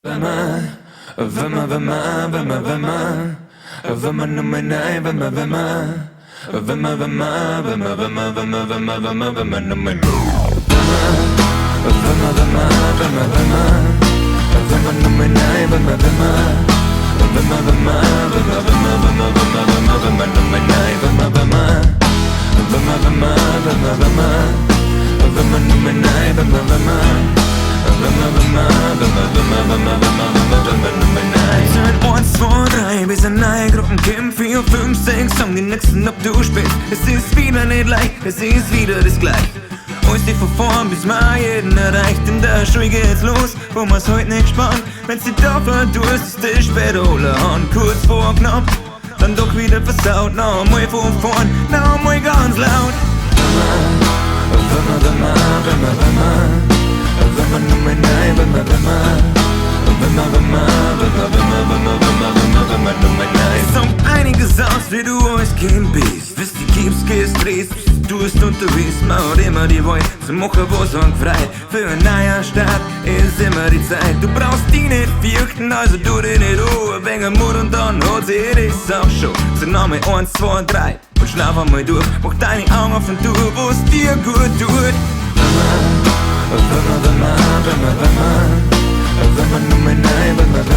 Wenn man nur mein Ei, wenn man Zeit 1, 2, 3, wir sind eine Gruppen, Kim 4, 5, 6, sagen die nächsten, ob du spielst. Es ist wieder nicht leicht, es ist wieder das Gleich. Uns die von vorn bis mal jeden erreicht. In der Schule geht's los, wo man's heute nicht spannt. Wenn's die dafür tust, ist die später an. Kurz vor knapp, dann doch wieder versaut. Noch einmal von vorn, noch einmal ganz laut. So einiges aus, wie du alles gehen bist. Bis die gibst, gehst, drehst, du bist unterwegs. Man hat immer die Wahl, zu machen, was frei. Für ein neuer Start ist immer die Zeit. Du brauchst die nicht fürchten, also tu dich nicht an. Wegen Mut und dann hat sie das auch schon. Sag nochmal 1, 2, 3 und schlaf einmal durch. Mach deine Augen auf und tu, was dir gut tut. Wenn man nur mein Ei, wenn man